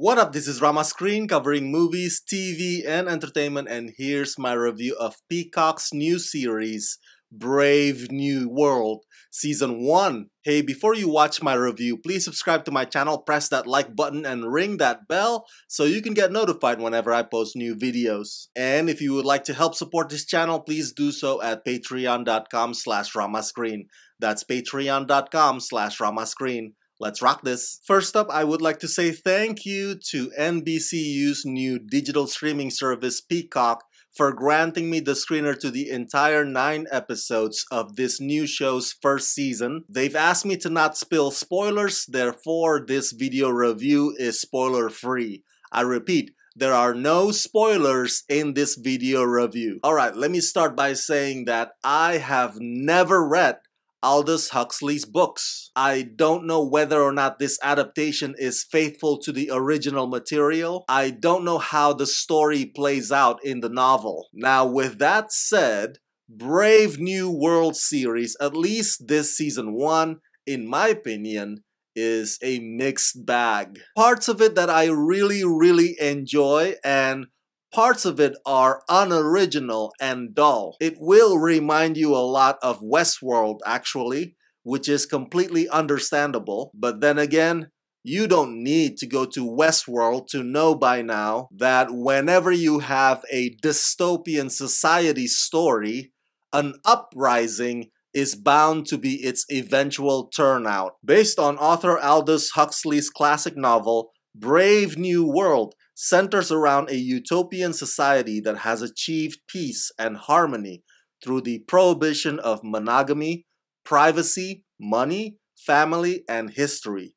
What up, this is Rama Screen covering movies, TV, and entertainment, and here's my review of Peacock's new series, Brave New World, Season 1. Hey, before you watch my review, please subscribe to my channel, press that like button, and ring that bell so you can get notified whenever I post new videos. And if you would like to help support this channel, please do so at patreon.com/ramascreen. That's patreon.com/ramascreen. Let's rock this. First up, I would like to say thank you to NBCU's new digital streaming service Peacock for granting me the screener to the entire 9 episodes of this new show's first season. They've asked me to not spill spoilers, therefore this video review is spoiler free. I repeat, there are no spoilers in this video review. Alright, let me start by saying that I have never read Aldous Huxley's books. I don't know whether or not this adaptation is faithful to the original material. I don't know how the story plays out in the novel. Now, with that said, Brave New World series, at least this season 1, in my opinion, is a mixed bag. Parts of it that I really enjoy, and parts of it are unoriginal and dull. It will remind you a lot of Westworld, actually, which is completely understandable. But then again, you don't need to go to Westworld to know by now that whenever you have a dystopian society story, an uprising is bound to be its eventual turnout. Based on author Aldous Huxley's classic novel, Brave New World centers around a utopian society that has achieved peace and harmony through the prohibition of monogamy, privacy, money, family, and history.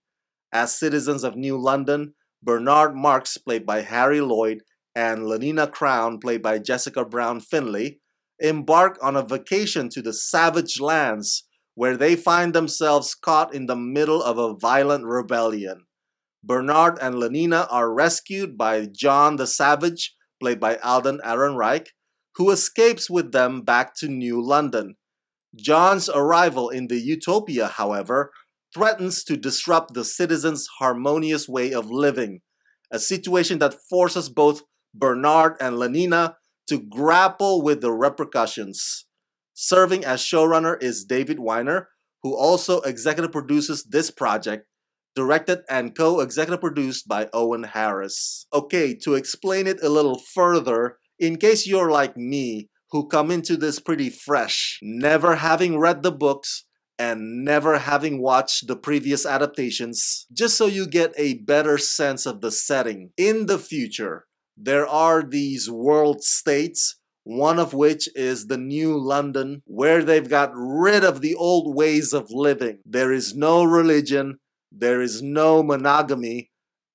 As citizens of New London, Bernard Marks, played by Harry Lloyd, and Lenina Crown, played by Jessica Brown Finlay, embark on a vacation to the savage lands where they find themselves caught in the middle of a violent rebellion. Bernard and Lenina are rescued by John the Savage, played by Alden Ehrenreich, who escapes with them back to New London. John's arrival in the utopia, however, threatens to disrupt the citizens' harmonious way of living, a situation that forces both Bernard and Lenina to grapple with the repercussions. Serving as showrunner is David Weiner, who also executive produces this project, directed and co-executive produced by Owen Harris. Okay, to explain it a little further, in case you're like me, who come into this pretty fresh, never having read the books and never having watched the previous adaptations, just so you get a better sense of the setting. In the future, there are these world states, one of which is the New London, where they've got rid of the old ways of living. There is no religion, there is no monogamy.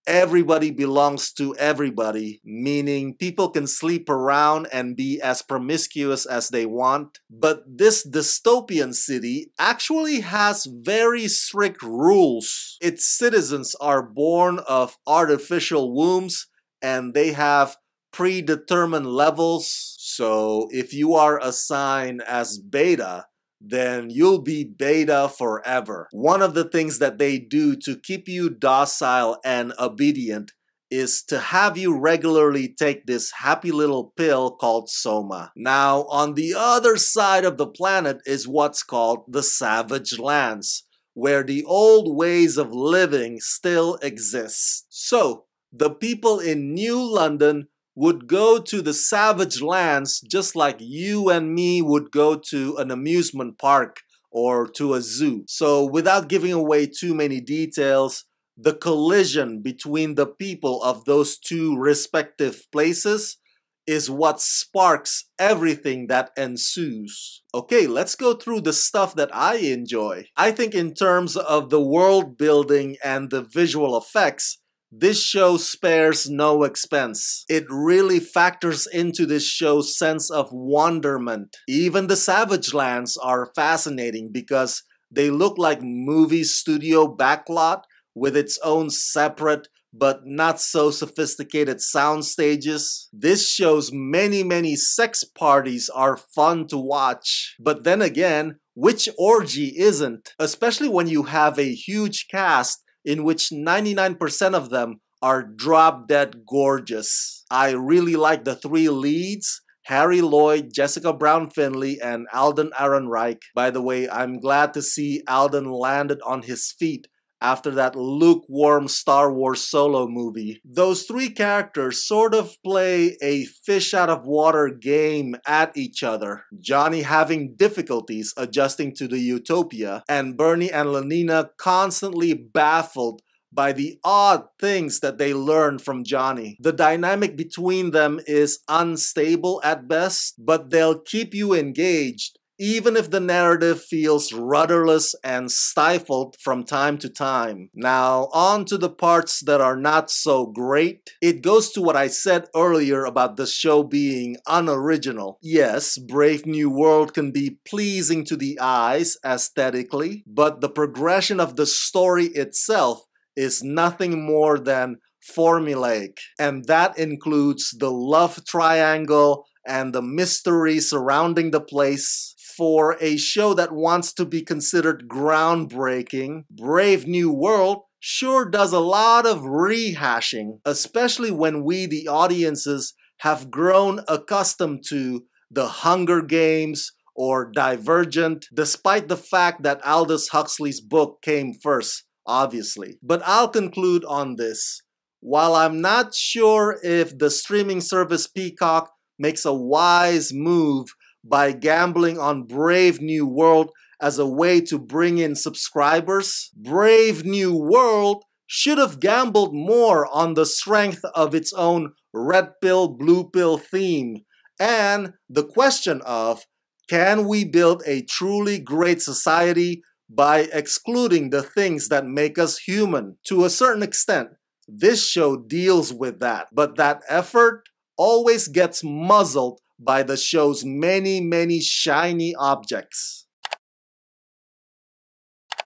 Everybody belongs to everybody, meaning people can sleep around and be as promiscuous as they want. But this dystopian city actually has very strict rules. Its citizens are born of artificial wombs and they have predetermined levels. So if you are assigned as beta, then you'll be beta forever. One of the things that they do to keep you docile and obedient is to have you regularly take this happy little pill called Soma. Now, on the other side of the planet is what's called the Savage Lands, where the old ways of living still exist. So, the people in New London would go to the savage lands just like you and me would go to an amusement park or to a zoo. So without giving away too many details, the collision between the people of those two respective places is what sparks everything that ensues. Okay, let's go through the stuff that I enjoy. I think in terms of the world building and the visual effects, this show spares no expense. It really factors into this show's sense of wonderment. Even the Savage Lands are fascinating because they look like movie studio backlot with its own separate but not so sophisticated sound stages. This show's many sex parties are fun to watch. But then again, which orgy isn't? Especially when you have a huge cast in which 99% of them are drop dead gorgeous. I really like the three leads: Harry Lloyd, Jessica Brown Finley, and Alden Ehrenreich. By the way, I'm glad to see Alden landed on his feet after that lukewarm Star Wars Solo movie. Those three characters sort of play a fish out of water game at each other. Johnny having difficulties adjusting to the utopia, and Bernie and Lenina constantly baffled by the odd things that they learn from Johnny. The dynamic between them is unstable at best, but they'll keep you engaged even if the narrative feels rudderless and stifled from time to time. Now, on to the parts that are not so great. It goes to what I said earlier about the show being unoriginal. Yes, Brave New World can be pleasing to the eyes aesthetically, but the progression of the story itself is nothing more than formulaic. And that includes the love triangle and the mystery surrounding the place. For a show that wants to be considered groundbreaking, Brave New World sure does a lot of rehashing, especially when we, the audiences, have grown accustomed to the Hunger Games or Divergent, despite the fact that Aldous Huxley's book came first, obviously. But I'll conclude on this. While I'm not sure if the streaming service Peacock makes a wise move by gambling on Brave New World as a way to bring in subscribers, Brave New World should have gambled more on the strength of its own red pill, blue pill theme and the question of, can we build a truly great society by excluding the things that make us human? To a certain extent, this show deals with that, but that effort always gets muzzled by the show's many shiny objects.